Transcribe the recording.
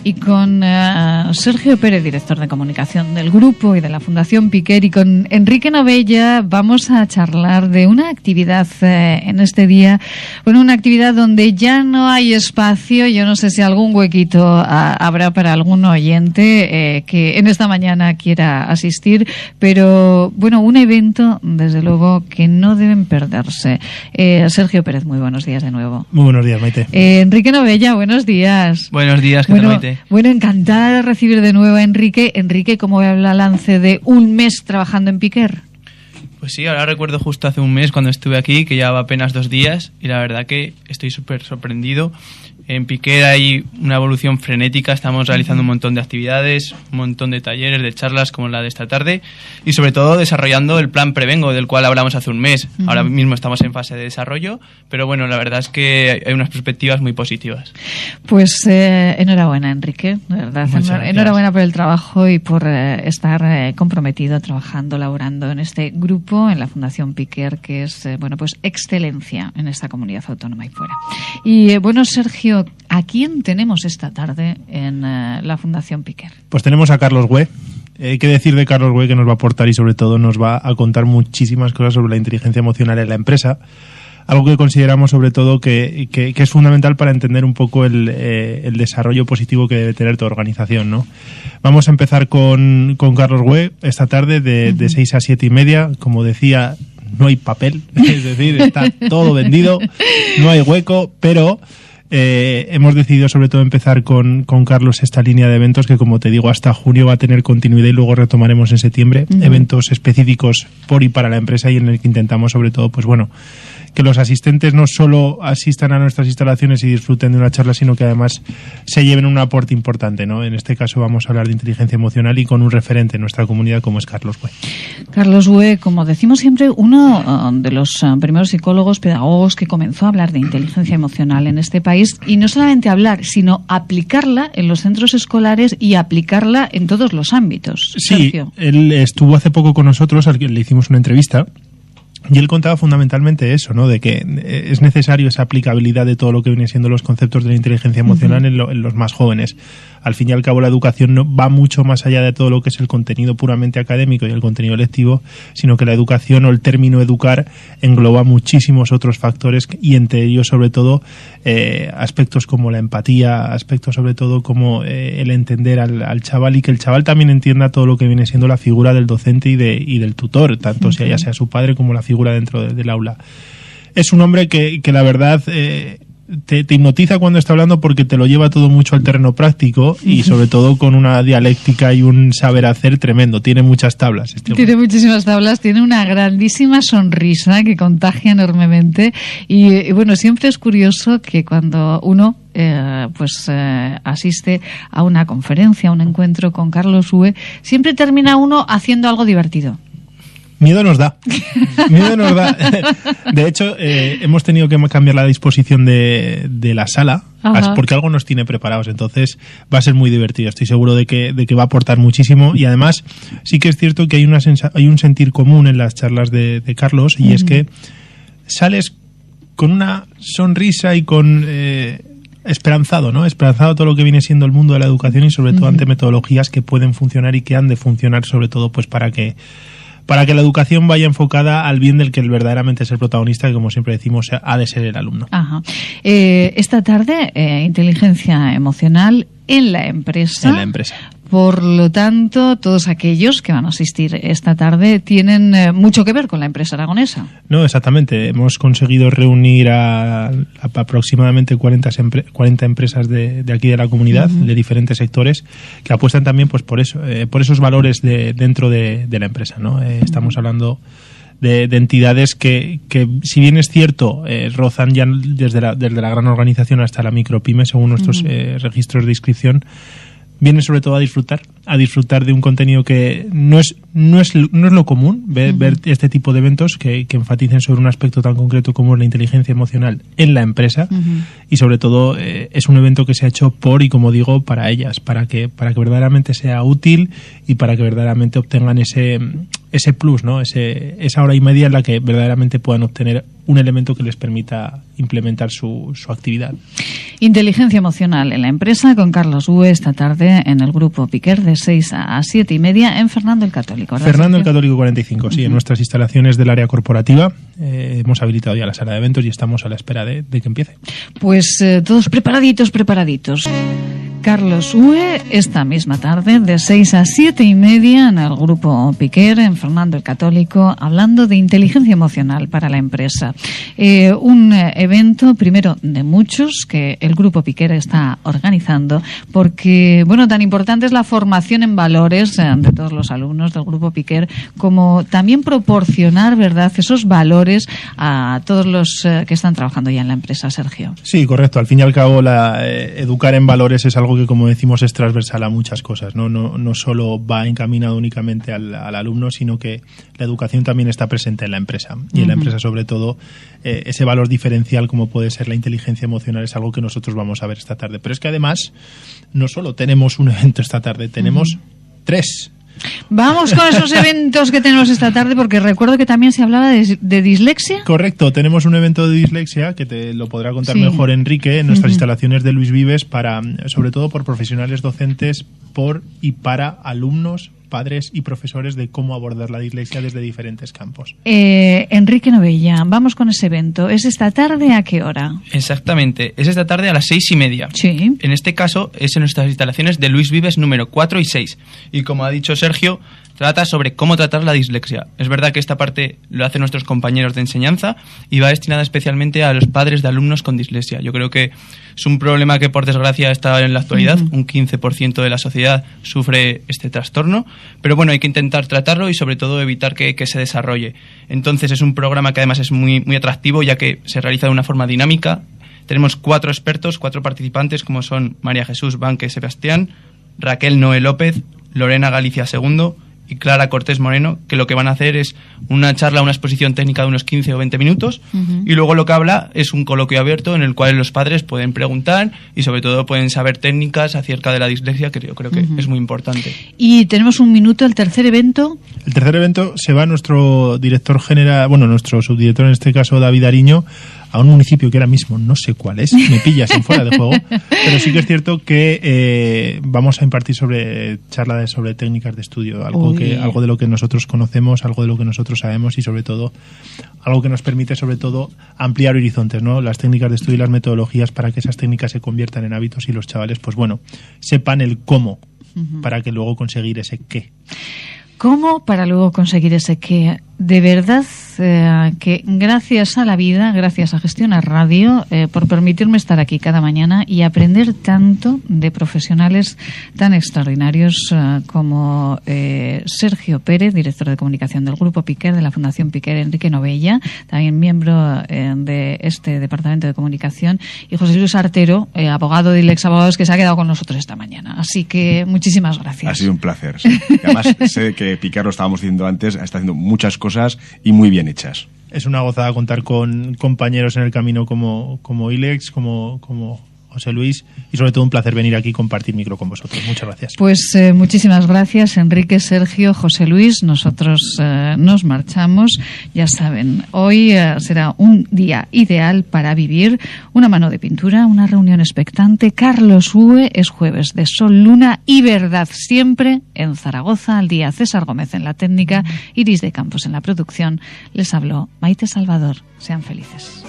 y con Sergio Pérez, director de comunicación del grupo y de la Fundación Piquer, y con Enrique Novella vamos a charlar de una actividad en este día, bueno, una actividad donde ya no hay espacio. Yo no sé si algún huequito habrá para algún oyente que en esta mañana quiera asistir, pero bueno, un evento desde luego que no deben perderse. Sergio Pérez, muy buenos días de nuevo. Muy buenos días, Maite. Enrique Novella, buenos días. Buenos días, ¿qué tal, Maite? Bueno, encantada de recibir de nuevo a Enrique. Enrique, ¿cómo va el balance de un mes trabajando en Piquer? Pues sí, ahora recuerdo justo hace un mes cuando estuve aquí, que llevaba apenas 2 días, y la verdad que estoy súper sorprendido. En Piquer hay una evolución frenética, estamos realizando un montón de actividades, un montón de talleres, de charlas como la de esta tarde, y sobre todo desarrollando el plan Prevengo, del cual hablamos hace un mes. Ahora mismo estamos en fase de desarrollo, pero bueno, la verdad es que hay unas perspectivas muy positivas. Pues enhorabuena, Enrique, de verdad. Enhorabuena por el trabajo y por estar comprometido, trabajando, laborando en este grupo, en la Fundación Piquer, que es, bueno, pues excelencia en esta comunidad autónoma y fuera. Y bueno, Sergio, ¿a quién tenemos esta tarde en la Fundación Piquer? Pues tenemos a Carlos Güé. Hay que decir de Carlos Güé que nos va a aportar y sobre todo nos va a contar muchísimas cosas sobre la inteligencia emocional en la empresa. Algo que consideramos sobre todo que es fundamental para entender un poco el desarrollo positivo que debe tener tu organización, ¿no? Vamos a empezar con Carlos Güé esta tarde de 6 a 7 y media. Como decía, no hay papel, es decir, está todo vendido, no hay hueco, pero hemos decidido sobre todo empezar con Carlos esta línea de eventos que, como te digo, hasta junio va a tener continuidad y luego retomaremos en septiembre eventos específicos por y para la empresa, y en el que intentamos sobre todo, pues bueno, que los asistentes no solo asistan a nuestras instalaciones y disfruten de una charla, sino que además se lleven un aporte importante, ¿no? En este caso vamos a hablar de inteligencia emocional y con un referente en nuestra comunidad como es Carlos Güé. Carlos Güé, como decimos siempre, uno de los primeros psicólogos, pedagogos que comenzó a hablar de inteligencia emocional en este país, y no solamente hablar, sino aplicarla en los centros escolares y aplicarla en todos los ámbitos. Sí, Sergio. Él estuvo hace poco con nosotros, al que le hicimos una entrevista. Y él contaba fundamentalmente eso, ¿no? De que es necesario esa aplicabilidad de todo lo que vienen siendo los conceptos de la inteligencia emocional en los más jóvenes. Al fin y al cabo, la educación no va mucho más allá de todo lo que es el contenido puramente académico y el contenido lectivo, sino que la educación o el término educar engloba muchísimos otros factores, y entre ellos, sobre todo, aspectos como la empatía, aspectos sobre todo como el entender al chaval, y que el chaval también entienda todo lo que viene siendo la figura del docente y del tutor, tanto ya sea su padre como la figura dentro del aula. Es un hombre que la verdad te hipnotiza cuando está hablando, porque te lo lleva todo mucho al terreno práctico y sobre todo con una dialéctica y un saber hacer tremendo. Tiene muchas tablas. Tiene muchísimas tablas, tiene una grandísima sonrisa que contagia enormemente, y bueno, siempre es curioso que cuando uno asiste a una conferencia, a un encuentro con Carlos Güé, siempre termina uno haciendo algo divertido. Miedo nos da. De hecho, hemos tenido que cambiar la disposición de la sala. Ajá. Porque algo nos tiene preparados, entonces va a ser muy divertido. Estoy seguro de que va a aportar muchísimo, y además sí que es cierto que hay un sentir común en las charlas de Carlos, y es que sales con una sonrisa y con esperanzado, ¿no? Esperanzado todo lo que viene siendo el mundo de la educación, y sobre todo ante metodologías que pueden funcionar y que han de funcionar, sobre todo pues para que la educación vaya enfocada al bien del que verdaderamente es el protagonista, que, como siempre decimos, ha de ser el alumno. Ajá. Esta tarde, inteligencia emocional en la empresa. En la empresa. Por lo tanto, todos aquellos que van a asistir esta tarde tienen mucho que ver con la empresa aragonesa. No, exactamente. Hemos conseguido reunir a aproximadamente 40 empresas de aquí de la comunidad, de diferentes sectores, que apuestan también pues por eso, por esos valores dentro de la empresa, ¿no? Estamos hablando de entidades que, si bien es cierto, rozan ya desde la gran organización hasta la micropyme, según nuestros registros de inscripción, viene sobre todo a disfrutar de un contenido que no es lo común, ver este tipo de eventos que enfaticen sobre un aspecto tan concreto como es la inteligencia emocional en la empresa, y sobre todo es un evento que se ha hecho por y, como digo, para ellas, para que verdaderamente sea útil y para que verdaderamente obtengan ese plus, ¿no? Esa hora y media en la que verdaderamente puedan obtener un elemento que les permita implementar su actividad. Inteligencia emocional en la empresa con Carlos Bue esta tarde en el Grupo Piquer de 6 a 7 y media en Fernando el Católico. Fernando el Católico 45, sí, en nuestras instalaciones del área corporativa. Hemos habilitado ya la sala de eventos y estamos a la espera de que empiece. Pues todos preparaditos. Carlos Bue esta misma tarde de 6 a 7 y media en el Grupo Piquer en Fernando el Católico, hablando de inteligencia emocional para la empresa. Un evento, primero de muchos, que el Grupo Piquer está organizando, porque, bueno, tan importante es la formación en valores de todos los alumnos del Grupo Piquer, como también proporcionar, ¿verdad?, esos valores a todos los que están trabajando ya en la empresa, Sergio. Sí, correcto. Al fin y al cabo, educar en valores es algo que, como decimos, es transversal a muchas cosas, ¿no? No solo va encaminado únicamente al alumno, sino que la educación también está presente en la empresa. Y en la empresa, sobre todo, ese valor diferencial como puede ser la inteligencia emocional es algo que nosotros vamos a ver esta tarde. Pero es que además, no solo tenemos un evento esta tarde, tenemos 3. Vamos con esos eventos que tenemos esta tarde, porque recuerdo que también se hablaba de dislexia. Correcto, tenemos un evento de dislexia que te lo podrá contar mejor Enrique en nuestras instalaciones de Luis Vives, sobre todo por profesionales docentes, por y para alumnos, padres y profesores, de cómo abordar la dislexia desde diferentes campos. Enrique Novella, vamos con ese evento. ¿Es esta tarde a qué hora? Exactamente, es esta tarde a las 6:30. Sí. En este caso es en nuestras instalaciones de Luis Vives número 4 y 6. Y como ha dicho Sergio, trata sobre cómo tratar la dislexia. Es verdad que esta parte lo hacen nuestros compañeros de enseñanza y va destinada especialmente a los padres de alumnos con dislexia. Yo creo que es un problema que, por desgracia, está en la actualidad. Un 15% de la sociedad sufre este trastorno, pero bueno, hay que intentar tratarlo y sobre todo evitar que se desarrolle. Entonces es un programa que además es muy, muy atractivo, ya que se realiza de una forma dinámica. Tenemos 4 expertos, 4 participantes, como son María Jesús Banque Sebastián, Raquel Noé López, Lorena Galicia II y Clara Cortés Moreno, que lo que van a hacer es una charla, una exposición técnica de unos 15 o 20 minutos, y luego lo que habla es un coloquio abierto en el cual los padres pueden preguntar y sobre todo pueden saber técnicas acerca de la dislexia, que yo creo que es muy importante. Y tenemos un minuto, el tercer evento. El tercer evento se va nuestro director general, nuestro subdirector en este caso, David Ariño, a un municipio que ahora mismo no sé cuál es, me pillas en fuera de juego, pero sí que es cierto que vamos a impartir charla sobre técnicas de estudio, algo de lo que nosotros conocemos, algo de lo que nosotros sabemos y sobre todo algo que nos permite sobre todo ampliar horizontes, ¿no? Las técnicas de estudio y las metodologías para que esas técnicas se conviertan en hábitos y los chavales, sepan el cómo para que luego conseguir ese qué. ¿Cómo para luego conseguir ese qué? De verdad que gracias a la vida, gracias a Gestionar Radio, por permitirme estar aquí cada mañana y aprender tanto de profesionales tan extraordinarios como Sergio Pérez, director de comunicación del Grupo Piquer, de la Fundación Piquer, Enrique Novella, también miembro de este departamento de comunicación, y José Luis Artero, abogado de Ilex Abogados, que se ha quedado con nosotros esta mañana. Así que muchísimas gracias. Ha sido un placer. Sí. Además, sé que Piquer, lo estábamos diciendo antes, está haciendo muchas cosas y muy bien hechas. Es una gozada contar con compañeros en el camino como Ilex, como José Luis, y sobre todo un placer venir aquí y compartir micro con vosotros. Muchas gracias. Pues muchísimas gracias, Enrique, Sergio, José Luis. Nosotros nos marchamos. Ya saben, hoy será un día ideal para vivir una mano de pintura, una reunión expectante. Carlos Bue, es jueves de Sol, Luna y Verdad, siempre en Zaragoza, al día. César Gómez en la técnica, Iris de Campos en la producción. Les habló Maite Salvador. Sean felices.